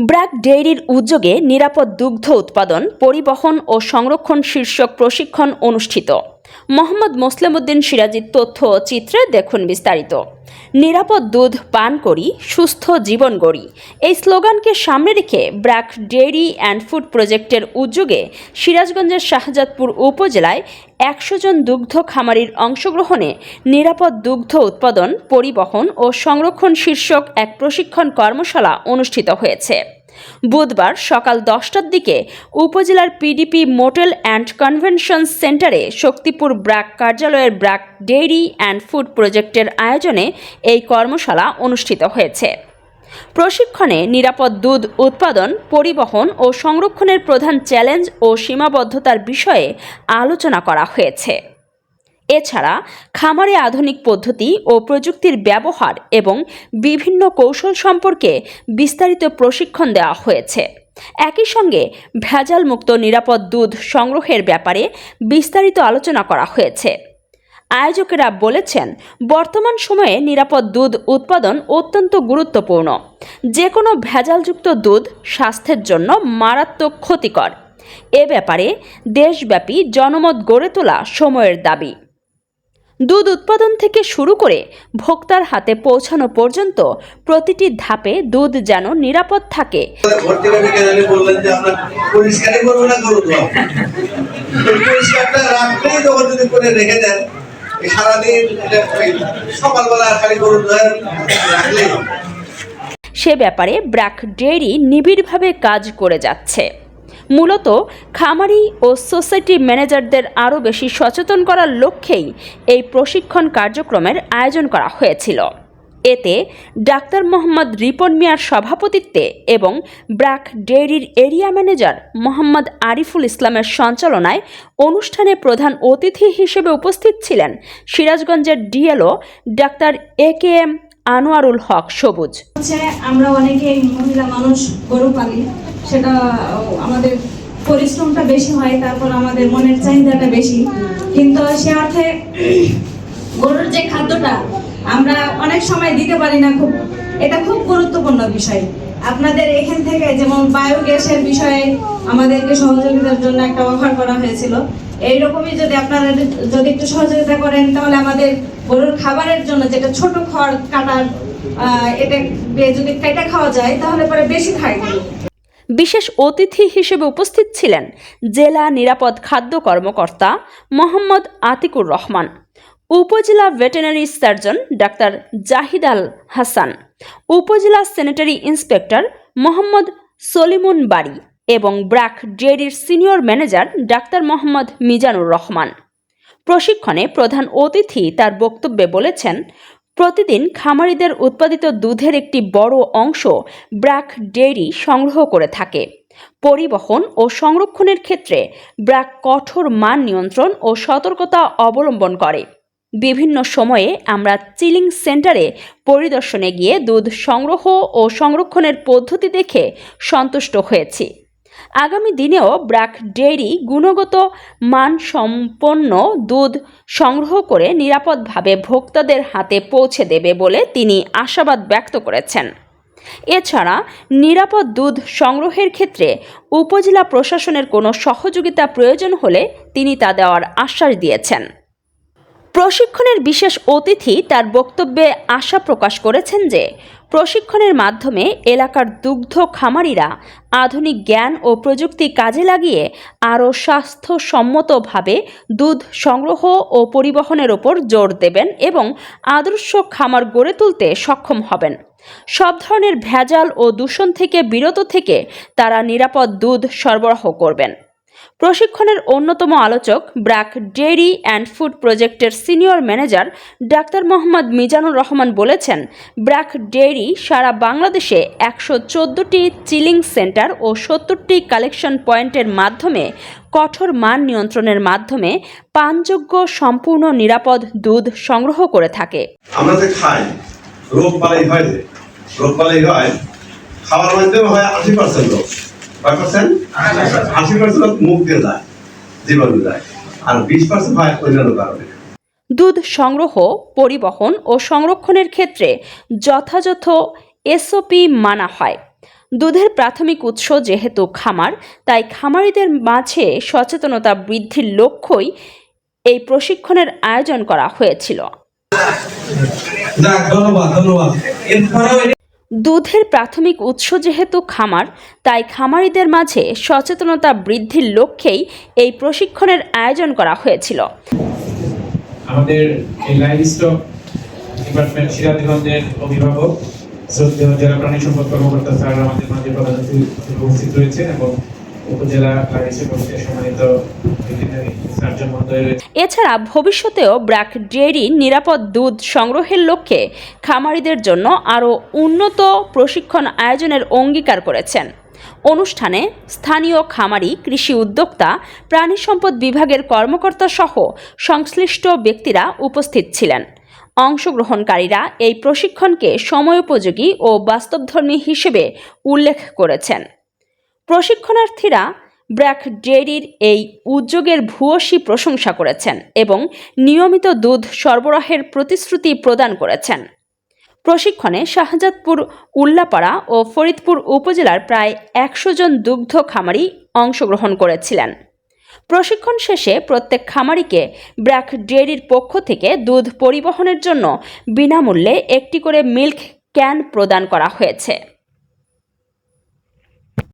ব্র্যাক ডেইরির উদ্যোগে নিরাপদ দুগ্ধ উৎপাদন, পরিবহন ও সংরক্ষণ শীর্ষক প্রশিক্ষণ অনুষ্ঠিত। মোহাম্মদ মোসলেমউদ্দিন সিরাজীর তথ্য ও চিত্রে দেখুন বিস্তারিত। নিরাপদ দুধ পান করি, সুস্থ জীবন গড়ি, এই স্লোগানকে সামনে রেখে ব্র্যাক ডেইরি অ্যান্ড ফুড প্রজেক্টের উদ্যোগে সিরাজগঞ্জের শাহজাদপুর উপজেলায় 100 জন দুগ্ধ খামারির অংশগ্রহণে নিরাপদ দুগ্ধ উৎপাদন, পরিবহন ও সংরক্ষণ শীর্ষক এক প্রশিক্ষণ কর্মশালা অনুষ্ঠিত হয়েছে। বুধবার সকাল 10টার দিকে উপজেলার পিডিপি মোটেল অ্যান্ড কনভেনশন সেন্টারে শক্তিপুর ব্র্যাক কার্যালয়ের ব্র্যাক ডেইরি অ্যান্ড ফুড প্রজেক্টের আয়োজনে এই কর্মশালা অনুষ্ঠিত হয়েছে। প্রশিক্ষণে নিরাপদ দুধ উৎপাদন, পরিবহন ও সংরক্ষণের প্রধান চ্যালেঞ্জ ও সীমাবদ্ধতার বিষয়ে আলোচনা করা হয়েছে। এছাড়া খামারে আধুনিক পদ্ধতি ও প্রযুক্তির ব্যবহার এবং বিভিন্ন কৌশল সম্পর্কে বিস্তারিত প্রশিক্ষণ দেওয়া হয়েছে। একই সঙ্গে ভেজালমুক্ত নিরাপদ দুধ সংগ্রহের ব্যাপারে বিস্তারিত আলোচনা করা হয়েছে। আয়োজকেরা বলেছেন, বর্তমান সময়ে নিরাপদ দুধ উৎপাদন অত্যন্ত গুরুত্বপূর্ণ। যে কোনো ভেজালযুক্ত দুধ স্বাস্থ্যের জন্য মারাত্মক ক্ষতিকর। এ ব্যাপারে দেশব্যাপী জনমত গড়ে তোলা সময়ের দাবি। দুধ উৎপাদন থেকে শুরু করে ভোক্তার হাতে পৌঁছানো পর্যন্ত প্রতিটি ধাপে দুধ যেন নিরাপদ থাকে। সে ব্যাপারে ব্র্যাক ডেইরি নিবিড়ভাবে কাজ করে যাচ্ছে। মূলত খামারি ও সোসাইটি ম্যানেজারদের আরও বেশি সচেতন করার লক্ষ্যেই এই প্রশিক্ষণ কার্যক্রমের আয়োজন করা হয়েছিল। এতে ডাক্তার মোহাম্মদ রিপন মিয়ার সভাপতিত্বে এবং ব্র্যাক ডেইরির এরিয়া ম্যানেজার মোহাম্মদ আরিফুল ইসলামের সঞ্চালনায় অনুষ্ঠানে প্রধান অতিথি হিসেবে উপস্থিত ছিলেন সিরাজগঞ্জের DLO doctor AKM Anwarul Haque সবুজ। আমরা অনেকেই মহিলা মানুষ গরু পালি, সেটা আমাদের পরিশ্রমটা বেশি হয়, তারপর আমাদের মনের চাহিদাটা বেশি, কিন্তু সে অর্থে গরুর যে খাদ্যটা আমরা অনেক সময় দিতে পারি না। এটা খুব গুরুত্বপূর্ণ বিষয়। আপনাদের এখান থেকে যেমন বায়োগ্যাসের বিষয়ে আমাদেরকে সহযোগিতার জন্য একটা অফার করা হয়েছিল। এইরকমই যদি আপনারা যদি একটু সহযোগিতা করেন, তাহলে আমাদের গরুর খাবারের জন্য যেটা ছোট খড় কাটার, এটা যদি কেটে খাওয়া যায় তাহলে পরে বেশি খায়। বিশেষ অতিথি হিসেবে উপস্থিত ছিলেন জেলা নিরাপদ খাদ্য কর্মকর্তা Mohammad Atikur Rahman, upazila veterinary surgeon doctor Zahid Al Hasan, upazila sanitary inspector Mohammad Salimun Bari এবং ব্র্যাক ডেইরির senior manager doctor Mohammad Mizanur Rahman. প্রশিক্ষণে প্রধান অতিথি তার বক্তব্যে বলেছেন, প্রতিদিন খামারিদের উৎপাদিত দুধের একটি বড় অংশ ব্র্যাক ডেইরি সংগ্রহ করে থাকে। পরিবহন ও সংরক্ষণের ক্ষেত্রে ব্র্যাক কঠোর মান নিয়ন্ত্রণ ও সতর্কতা অবলম্বন করে। বিভিন্ন সময়ে আমরা চিলিং সেন্টারে পরিদর্শনে গিয়ে দুধ সংগ্রহ ও সংরক্ষণের পদ্ধতি দেখে সন্তুষ্ট হয়েছি। আগামী দিনেও ব্র্যাক ডেইরি গুণগত মানসম্পন্ন দুধ সংগ্রহ করে নিরাপদভাবে ভোক্তাদের হাতে পৌঁছে দেবে বলে তিনি আশাবাদ ব্যক্ত করেছেন। এছাড়া নিরাপদ দুধ সংগ্রহের ক্ষেত্রে উপজেলা প্রশাসনের কোনো সহযোগিতা প্রয়োজন হলে তিনি তা দেওয়ার আশ্বাস দিয়েছেন। প্রশিক্ষণের বিশেষ অতিথি তার বক্তব্যে আশা প্রকাশ করেছেন যে প্রশিক্ষণের মাধ্যমে এলাকার দুগ্ধ খামারিরা আধুনিক জ্ঞান ও প্রযুক্তি কাজে লাগিয়ে আরও স্বাস্থ্যসম্মতভাবে দুধ সংগ্রহ ও পরিবহনের ওপর জোর দেবেন এবং আদর্শ খামার গড়ে তুলতে সক্ষম হবেন। সব ধরনের ভেজাল ও দূষণ থেকে বিরত থেকে তারা নিরাপদ দুধ সরবরাহ করবেন। প্রশিক্ষণের অন্যতম আলোচক ব্র্যাক ডেইরি অ্যান্ড ফুড প্রজেক্টের senior manager doctor Mohammad Mizanur Rahman বলেছেন, ব্র্যাক ডেইরি সারা বাংলাদেশে 114টি চিলিং সেন্টার ও 70টি কালেকশন পয়েন্টের মাধ্যমে কঠোর মান নিয়ন্ত্রণের মাধ্যমে পানযোগ্য সম্পূর্ণ নিরাপদ দুধ সংগ্রহ করে থাকে। আমরা যে খাই, রোগ বালাই হয়, খাওয়ার মাধ্যমে হয় 80% রোগ, 80% মুখ দিয়ে যায়, জীবাণু যায়, আর 20% হয় অন্যান্য কারণে। দুধ সংগ্রহ, পরিবহন ও সংরক্ষণের ক্ষেত্রে যথাযথ SOP মানা হয়। দুধের প্রাথমিক উৎস যেহেতু খামার, তাই খামারিদের মাঝে সচেতনতা বৃদ্ধির লক্ষ্যই এই প্রশিক্ষণের আয়োজন করা হয়েছিল। দুধের প্রাথমিক উৎস যেহেতু খামার, তাই খামারিদের মাঝে সচেতনতা বৃদ্ধির লক্ষ্যেই এই প্রশিক্ষণের আয়োজন করা হয়েছিল। আমাদের এই লাইভস্টক ডিপার্টমেন্ট সিরাজগঞ্জের অভিভাবক শ্রদ্ধেয় জেলা প্রাণী সম্পদ কর্মকর্তা স্যার আমাদের মাঝে প্রধান অতিথি উপস্থিত রয়েছেন এবং উপজেলা লাইভস্টক কমিটির সম্মানিত সার্জন মহোদয় রয়েছেন। এছাড়া ভবিষ্যতেও ব্র্যাক ডেইরি নিরাপদ দুধ সংগ্রহের লক্ষ্যে খামারিদের জন্য আরও উন্নত প্রশিক্ষণ আয়োজনের অঙ্গীকার করেছেন। অনুষ্ঠানে স্থানীয় খামারি, কৃষি উদ্যোক্তা, প্রাণী সম্পদ বিভাগের কর্মকর্তা সহ সংশ্লিষ্ট ব্যক্তিরা উপস্থিত ছিলেন। অংশগ্রহণকারীরা এই প্রশিক্ষণকে সময়োপযোগী ও বাস্তবধর্মী হিসেবে উল্লেখ করেছেন। প্রশিক্ষণার্থীরা ব্র্যাক ডেইরির এই উদ্যোগের ভূয়সী প্রশংসা করেছেন এবং নিয়মিত দুধ সরবরাহের প্রতিশ্রুতি প্রদান করেছেন। প্রশিক্ষণে শাহজাদপুর, উল্লাপাড়া ও ফরিদপুর উপজেলার প্রায় 100 জন দুগ্ধ খামারি অংশগ্রহণ করেছিলেন। প্রশিক্ষণ শেষে প্রত্যেক খামারিকে ব্র্যাক ডেইরির পক্ষ থেকে দুধ পরিবহনের জন্য বিনামূল্যে একটি করে মিল্ক ক্যান প্রদান করা হয়েছে।